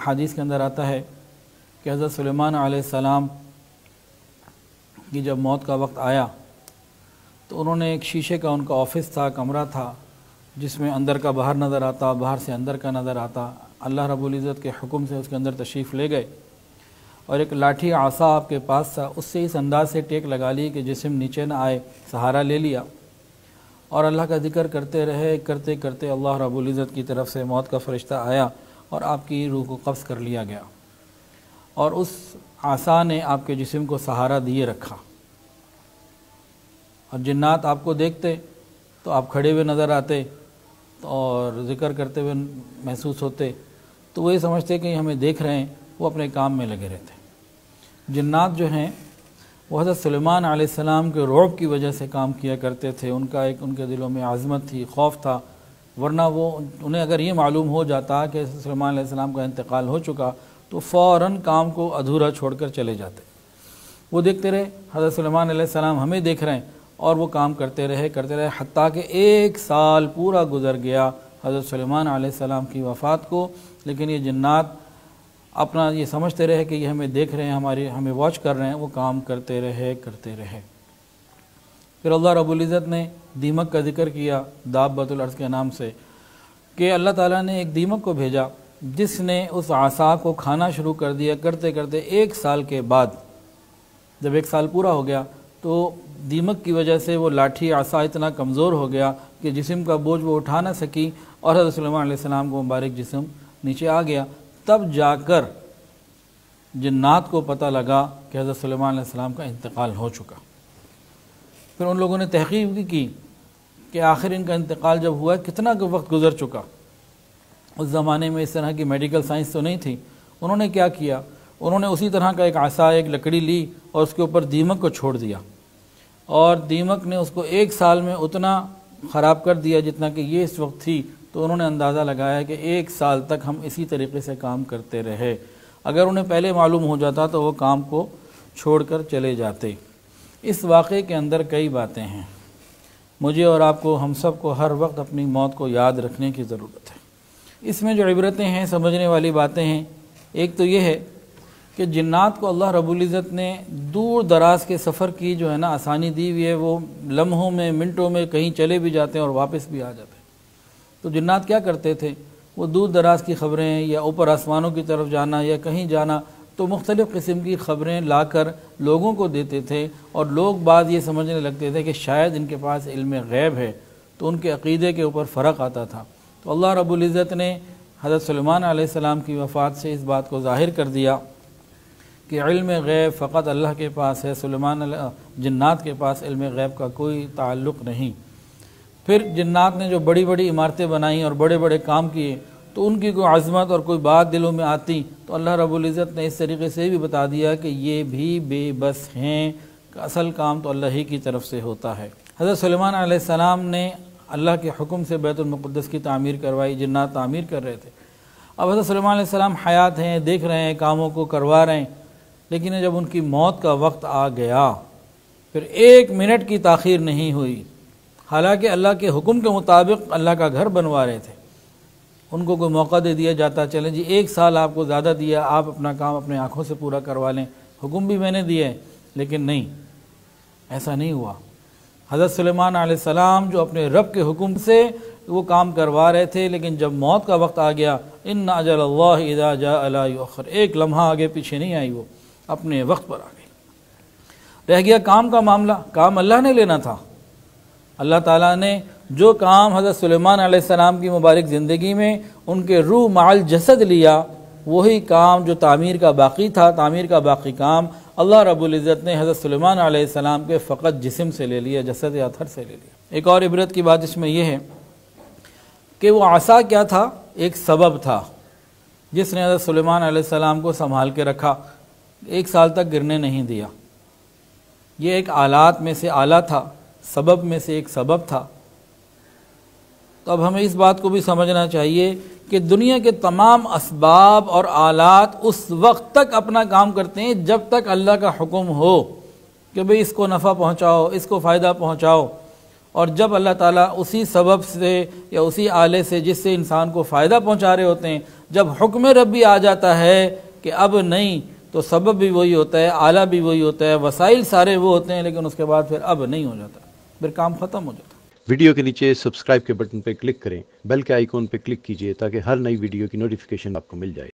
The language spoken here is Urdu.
حدیث کے اندر آتا ہے کہ حضرت سلیمان علیہ السلام کی جب موت کا وقت آیا تو انہوں نے ایک شیشے کا ان کا آفس تھا، کمرہ تھا، جس میں اندر کا باہر نظر آتا، باہر سے اندر کا نظر آتا۔ اللہ رب العزت کے حکم سے اس کے اندر تشریف لے گئے اور ایک لاٹھی عصا آپ کے پاس تھا، اس سے اس انداز سے ٹیک لگا لی کہ جسم نیچے نہ آئے، سہارا لے لیا اور اللہ کا ذکر کرتے رہے۔ کرتے کرتے اللہ رب العزت کی طرف سے موت کا فرشتہ آیا اور آپ کی روح کو قبض کر لیا گیا، اور اس عصا نے آپ کے جسم کو سہارا دیے رکھا۔ اور جنات آپ کو دیکھتے تو آپ کھڑے ہوئے نظر آتے اور ذکر کرتے ہوئے محسوس ہوتے، تو وہ یہ سمجھتے کہ ہمیں دیکھ رہے ہیں، وہ اپنے کام میں لگے رہتے۔ جنات جو ہیں وہ حضرت سلیمان علیہ السلام کے رعب کی وجہ سے کام کیا کرتے تھے، ان کے دلوں میں عظمت تھی، خوف تھا، ورنہ انہیں اگر یہ معلوم ہو جاتا کہ سلیمان علیہ السلام کا انتقال ہو چکا تو فوراً کام کو ادھورا چھوڑ کر چلے جاتے۔ وہ دیکھتے رہے حضرت سلیمان علیہ السلام ہمیں دیکھ رہے ہیں، اور وہ کام کرتے رہے حتیٰ کہ 1 سال پورا گزر گیا حضرت سلیمان علیہ السلام کی وفات کو، لیکن یہ جنات اپنا یہ سمجھتے رہے کہ یہ ہمیں دیکھ رہے ہیں، ہمیں واچ کر رہے ہیں، وہ کام کرتے رہے۔ پھر اللہ رب العزت نے دیمک کا ذکر کیا دابۃ الارض کے نام سے، کہ اللہ تعالیٰ نے ایک دیمک کو بھیجا جس نے اس عصا کو کھانا شروع کر دیا۔ کرتے کرتے 1 سال کے بعد جب 1 سال پورا ہو گیا تو دیمک کی وجہ سے وہ لاٹھی عصا اتنا کمزور ہو گیا کہ جسم کا بوجھ وہ اٹھا نہ سکی، اور حضرت سلیمان علیہ السلام کو مبارک جسم نیچے آ گیا۔ تب جا کر جنات کو پتہ لگا کہ حضرت سلیمان علیہ السلام کا انتقال ہو چکا۔ پھر ان لوگوں نے تحقیق بھی کی کہ آخر ان کا انتقال جب ہوا کتنا وقت گزر چکا۔ اس زمانے میں اس طرح کی میڈیکل سائنس تو نہیں تھی۔ انہوں نے کیا کیا، انہوں نے اسی طرح کا ایک عصا، ایک لکڑی لی اور اس کے اوپر دیمک کو چھوڑ دیا، اور دیمک نے اس کو 1 سال میں اتنا خراب کر دیا جتنا کہ یہ اس وقت تھی۔ تو انہوں نے اندازہ لگایا کہ 1 سال تک ہم اسی طریقے سے کام کرتے رہے۔ اگر انہیں پہلے معلوم ہو جاتا تو وہ کام کو چھوڑ کر چلے جاتے۔ اس واقعے کے اندر کئی باتیں ہیں، مجھے اور آپ کو، ہم سب کو ہر وقت اپنی موت کو یاد رکھنے کی ضرورت ہے۔ اس میں جو عبرتیں ہیں، سمجھنے والی باتیں ہیں، ایک تو یہ ہے کہ جنات کو اللہ رب العزت نے دور دراز کے سفر کی جو ہے نا آسانی دی ہوئی ہے، وہ لمحوں میں، منٹوں میں کہیں چلے بھی جاتے ہیں اور واپس بھی آ جاتے ہیں۔ تو جنات کیا کرتے تھے، وہ دور دراز کی خبریں یا اوپر آسمانوں کی طرف جانا یا کہیں جانا، تو مختلف قسم کی خبریں لا کر لوگوں کو دیتے تھے، اور لوگ بعض یہ سمجھنے لگتے تھے کہ شاید ان کے پاس علم غیب ہے، تو ان کے عقیدے کے اوپر فرق آتا تھا۔ تو اللہ رب العزت نے حضرت سلیمان علیہ السلام کی وفات سے اس بات کو ظاہر کر دیا کہ علم غیب فقط اللہ کے پاس ہے، جنات کے پاس علم غیب کا کوئی تعلق نہیں۔ پھر جنات نے جو بڑی بڑی عمارتیں بنائیں اور بڑے بڑے کام کیے، تو ان کی کوئی عظمت اور کوئی بات دلوں میں آتی تو اللہ رب العزت نے اس طریقے سے بھی بتا دیا کہ یہ بھی بے بس ہیں، کہ اصل کام تو اللہ ہی کی طرف سے ہوتا ہے۔ حضرت سلیمان علیہ السلام نے اللہ کے حکم سے بیت المقدس کی تعمیر کروائی، جنات تعمیر کر رہے تھے۔ اب حضرت سلیمان علیہ السلام حیات ہیں، دیکھ رہے ہیں، کاموں کو کروا رہے ہیں، لیکن جب ان کی موت کا وقت آ گیا پھر 1 منٹ کی تاخیر نہیں ہوئی، حالانکہ اللہ کے حکم کے مطابق اللہ کا گھر بنوا رہے تھے۔ ان کو کوئی موقع دے دیا جاتا، چلیں جی 1 سال آپ کو زیادہ دیا، آپ اپنا کام اپنے آنکھوں سے پورا کروا لیں، حکم بھی میں نے دیا ہے، لیکن نہیں، ایسا نہیں ہوا۔ حضرت سلیمان علیہ السلام جو اپنے رب کے حکم سے وہ کام کروا رہے تھے، لیکن جب موت کا وقت آ گیا، ان اجل اللہ اذا جاء لا یؤخر، 1 لمحہ آگے پیچھے نہیں آئی، وہ اپنے وقت پر آ گئی۔ رہ گیا کام کا معاملہ، کام اللہ نے لینا تھا۔ اللہ تعالیٰ نے جو کام حضرت سلیمان علیہ السلام کی مبارک زندگی میں ان کے روح مع الجسد لیا، وہی کام جو تعمیر کا باقی تھا، تعمیر کا باقی کام اللہ رب العزت نے حضرت سلیمان علیہ السلام کے فقط جسم سے لے لیا، جسد اطہر سے لے لیا۔ ایک اور عبرت کی بات اس میں یہ ہے کہ وہ عصا کیا تھا، ایک سبب تھا جس نے حضرت سلیمان علیہ السلام کو سنبھال کے رکھا، 1 سال تک گرنے نہیں دیا۔ یہ ایک آلات میں سے آلہ تھا، سبب میں سے ایک سبب تھا۔ تو اب ہمیں اس بات کو بھی سمجھنا چاہیے کہ دنیا کے تمام اسباب اور آلات اس وقت تک اپنا کام کرتے ہیں جب تک اللہ کا حکم ہو کہ بھئی اس کو نفع پہنچاؤ، اس کو فائدہ پہنچاؤ، اور جب اللہ تعالیٰ اسی سبب سے یا اسی آلے سے جس سے انسان کو فائدہ پہنچا رہے ہوتے ہیں، جب حکم ربی آ جاتا ہے کہ اب نہیں، تو سبب بھی وہی ہوتا ہے، آلہ بھی وہی ہوتا ہے، وسائل سارے وہ ہوتے ہیں، لیکن اس کے بعد پھر اب نہیں ہو جاتا، پھر کام ختم ہو جاتا۔ ویڈیو کے نیچے سبسکرائب کے بٹن پہ کلک کریں، بیل کے آئیکن پہ کلک کیجئے تاکہ ہر نئی ویڈیو کی نوٹیفیکیشن آپ کو مل جائے۔